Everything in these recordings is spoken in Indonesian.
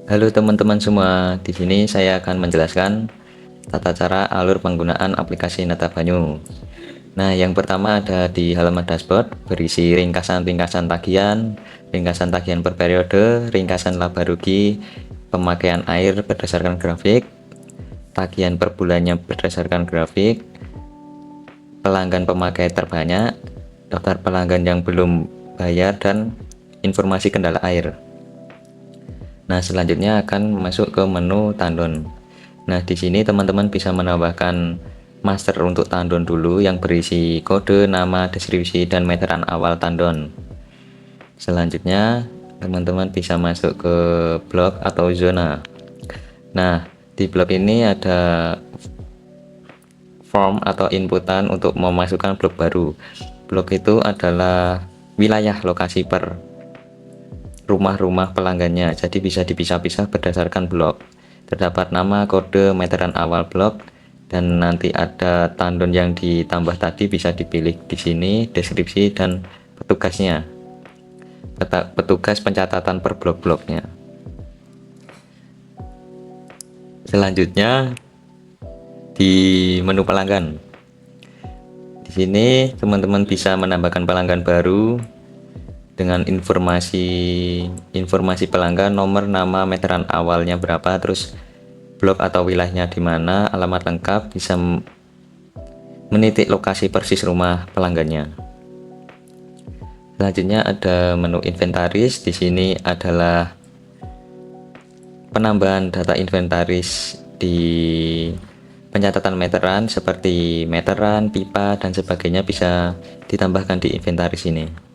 Halo teman-teman semua, di sini saya akan menjelaskan tata cara alur penggunaan aplikasi Netabanyu. Nah, yang pertama ada di halaman dashboard berisi ringkasan-ringkasan tagihan per periode, ringkasan laba rugi, pemakaian air berdasarkan grafik, tagihan per bulannya berdasarkan grafik, pelanggan pemakai terbanyak, daftar pelanggan yang belum bayar, dan informasi kendala air. Nah, selanjutnya akan masuk ke menu tandon. Nah, di sini teman-teman bisa menambahkan master untuk tandon dulu yang berisi kode, nama, deskripsi, dan meteran awal tandon. Selanjutnya, teman-teman bisa masuk ke blok atau zona. Nah, di blok ini ada form atau inputan untuk memasukkan blok baru. Blok itu adalah wilayah lokasi per rumah-rumah pelanggannya, jadi bisa dipisah-pisah berdasarkan blok. Terdapat nama, kode, meteran awal blok, dan nanti ada tandon yang ditambah tadi bisa dipilih di sini, deskripsi dan petugasnya, petugas pencatatan per blok-bloknya. Selanjutnya di menu pelanggan. Di sini teman-teman bisa menambahkan pelanggan baru dengan informasi pelanggan, nomor, nama, meteran awalnya berapa, terus blok atau wilayahnya di mana, alamat lengkap, bisa menitik lokasi persis rumah pelanggannya. Selanjutnya ada menu inventaris. Di sini adalah penambahan data inventaris di pencatatan meteran seperti meteran, pipa, dan sebagainya bisa ditambahkan di inventaris ini.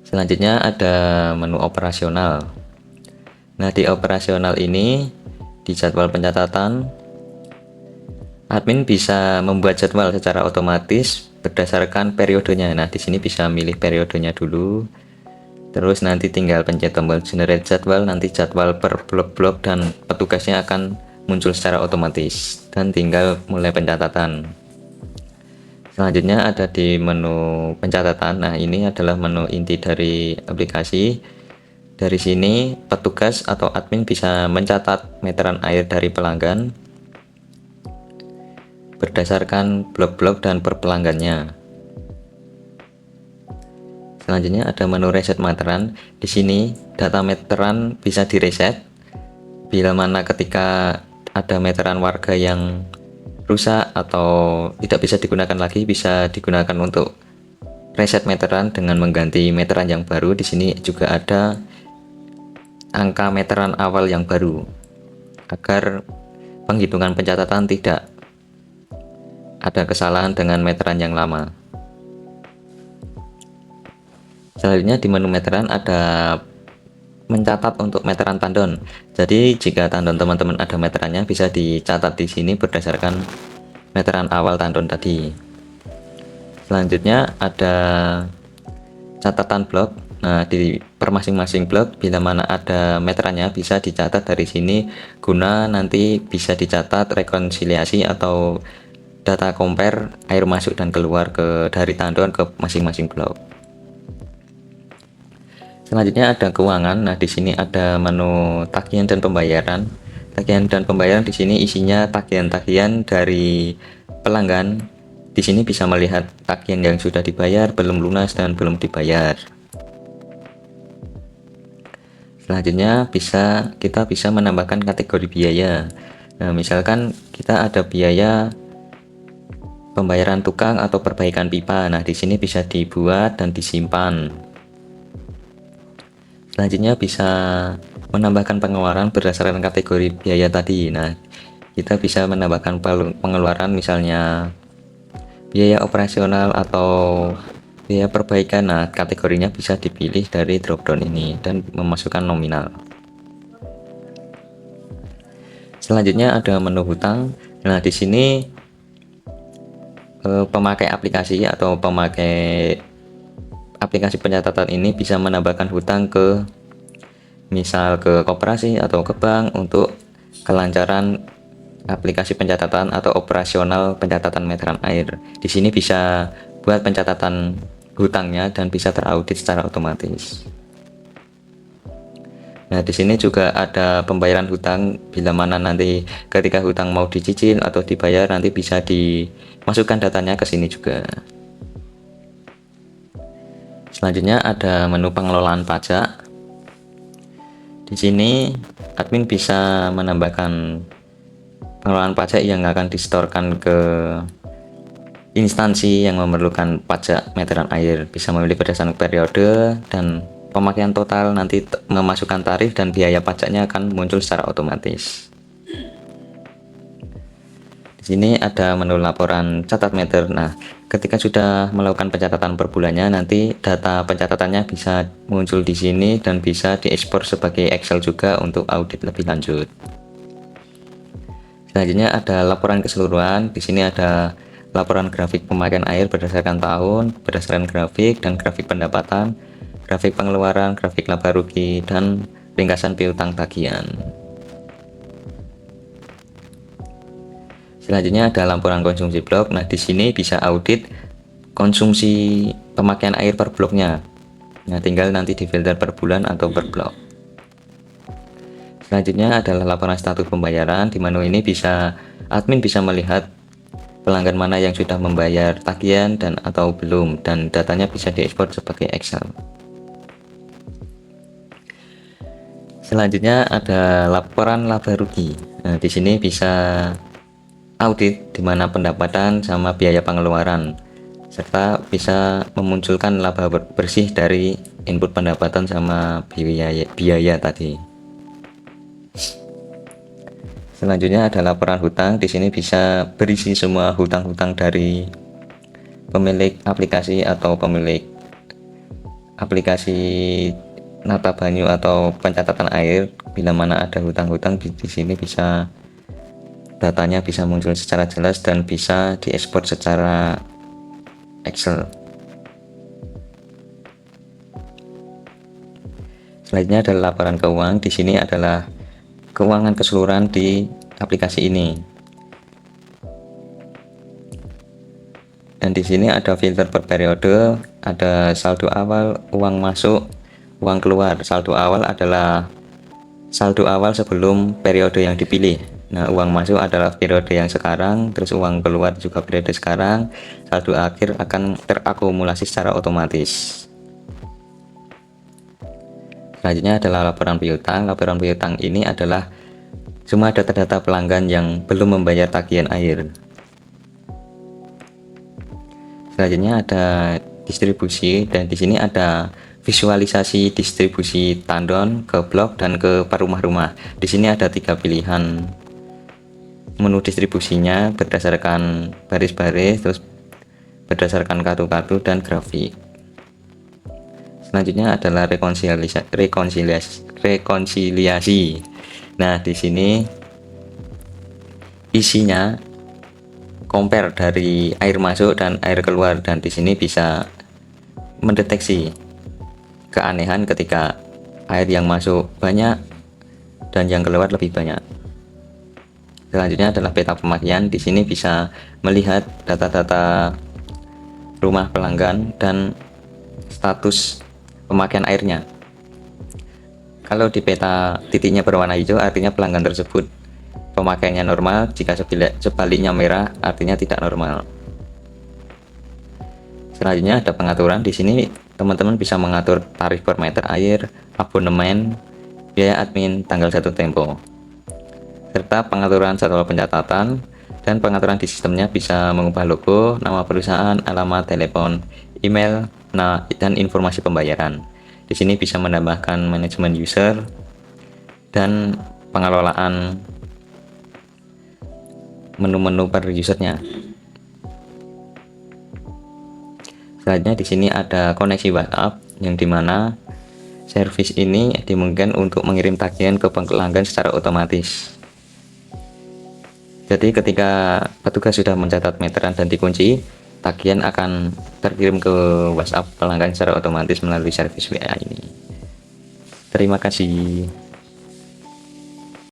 Selanjutnya ada menu operasional. Nah, di operasional ini di jadwal pencatatan, admin bisa membuat jadwal secara otomatis berdasarkan periodenya. Nah, di sini bisa milih periodenya dulu. Terus nanti tinggal pencet tombol generate jadwal, nanti jadwal per blok-blok dan petugasnya akan muncul secara otomatis dan tinggal mulai pencatatan. Selanjutnya ada di menu pencatatan. Nah, ini adalah menu inti dari aplikasi. Dari sini petugas atau admin bisa mencatat meteran air dari pelanggan berdasarkan blok-blok dan per pelanggannya. Selanjutnya ada menu reset meteran. Di sini data meteran bisa direset bila mana ketika ada meteran warga yang rusak atau tidak bisa digunakan lagi, bisa digunakan untuk reset meteran dengan mengganti meteran yang baru. Di sini juga ada angka meteran awal yang baru agar penghitungan pencatatan tidak ada kesalahan dengan meteran yang lama. Selanjutnya di menu meteran ada mencatat untuk meteran tandon. Jadi jika tandon teman-teman ada meterannya bisa dicatat di sini berdasarkan meteran awal tandon tadi. Selanjutnya ada catatan blok. Nah, di per masing-masing blok bila mana ada meterannya bisa dicatat dari sini guna nanti bisa dicatat rekonsiliasi atau data compare air masuk dan keluar dari tandon ke masing-masing blok. Selanjutnya ada keuangan. Nah, di sini ada menu tagihan dan pembayaran. Tagihan dan pembayaran di sini isinya tagihan-tagihan dari pelanggan. Di sini bisa melihat tagihan yang sudah dibayar, belum lunas, dan belum dibayar. Selanjutnya kita bisa menambahkan kategori biaya. Nah, misalkan kita ada biaya pembayaran tukang atau perbaikan pipa. Nah, di sini bisa dibuat dan disimpan. Selanjutnya bisa menambahkan pengeluaran berdasarkan kategori biaya tadi. Nah, kita bisa menambahkan pengeluaran misalnya biaya operasional atau biaya perbaikan. Nah, kategorinya bisa dipilih dari dropdown ini dan memasukkan nominal. Selanjutnya ada menu hutang. Nah, di sini pemakai aplikasi atau pemakai aplikasi pencatatan ini bisa menambahkan hutang ke misal ke koperasi atau ke bank untuk kelancaran aplikasi pencatatan atau operasional pencatatan meteran air. Di sini bisa buat pencatatan hutangnya dan bisa teraudit secara otomatis. Nah, di sini juga ada pembayaran hutang, bila mana nanti ketika hutang mau dicicil atau dibayar nanti bisa dimasukkan datanya ke sini juga. Selanjutnya ada menu pengelolaan pajak. Di sini admin bisa menambahkan pengelolaan pajak yang akan disetorkan ke instansi yang memerlukan pajak meteran air, bisa memilih berdasarkan periode dan pemakaian total, nanti memasukkan tarif dan biaya pajaknya akan muncul secara otomatis. Di sini ada menu laporan catat meter. Nah, ketika sudah melakukan pencatatan per bulannya, nanti data pencatatannya bisa muncul di sini dan bisa diekspor sebagai Excel juga untuk audit lebih lanjut. Selanjutnya ada laporan keseluruhan. Di sini ada laporan grafik pemakaian air berdasarkan tahun, berdasarkan grafik dan grafik pendapatan, grafik pengeluaran, grafik laba rugi, dan ringkasan piutang tagihan. Selanjutnya ada laporan konsumsi blok. Nah, di sini bisa audit konsumsi pemakaian air per bloknya. Nah, tinggal nanti difilter per bulan atau per blok. Selanjutnya adalah laporan status pembayaran. Di menu ini admin bisa melihat pelanggan mana yang sudah membayar tagihan dan atau belum, dan datanya bisa diekspor sebagai Excel. Selanjutnya ada laporan laba rugi. Nah, di sini bisa audit di mana pendapatan sama biaya pengeluaran, serta bisa memunculkan laba bersih dari input pendapatan sama biaya tadi. Selanjutnya ada laporan hutang. Di sini bisa berisi semua hutang-hutang dari pemilik aplikasi atau pemilik aplikasi Nata Banyu atau pencatatan air. Bila mana ada hutang-hutang di sini bisa datanya bisa muncul secara jelas dan bisa diekspor secara Excel. Selanjutnya adalah laporan keuangan. Di sini adalah keuangan keseluruhan di aplikasi ini. Dan di sini ada filter per periode, ada saldo awal, uang masuk, uang keluar. Saldo awal adalah saldo awal sebelum periode yang dipilih. Nah, uang masuk adalah periode yang sekarang, terus uang keluar juga periode sekarang. Saldo akhir akan terakumulasi secara otomatis. Selanjutnya adalah laporan piutang. Laporan piutang ini adalah semua data-data pelanggan yang belum membayar tagihan air. Selanjutnya ada distribusi, dan di sini ada visualisasi distribusi tandon ke blok dan ke rumah-rumah. Di sini ada 3 pilihan menu distribusinya berdasarkan baris-baris, terus berdasarkan kartu-kartu dan grafik. Selanjutnya adalah rekonsiliasi. Nah, di sini isinya compare dari air masuk dan air keluar, dan di sini bisa mendeteksi keanehan ketika air yang masuk banyak dan yang keluar lebih banyak. Selanjutnya adalah peta pemakaian. Di sini bisa melihat data-data rumah pelanggan dan status pemakaian airnya. Kalau di peta titiknya berwarna hijau artinya pelanggan tersebut pemakaiannya normal, jika sebaliknya merah artinya tidak normal. Selanjutnya ada pengaturan. Di sini teman-teman bisa mengatur tarif per meter air, abonemen, biaya admin, tanggal jatuh tempo, serta pengaturan jadwal pencatatan. Dan pengaturan di sistemnya bisa mengubah logo, nama perusahaan, alamat, telepon, email, dan informasi pembayaran. Di sini bisa menambahkan manajemen user dan pengelolaan menu-menu per usernya. Selanjutnya di sini ada koneksi WhatsApp, yang dimana servis ini dimungkinkan untuk mengirim tagihan ke pelanggan secara otomatis. Jadi ketika petugas sudah mencatat meteran dan dikunci, tagihan akan terkirim ke WhatsApp pelanggan secara otomatis melalui servis WA ini. Terima kasih.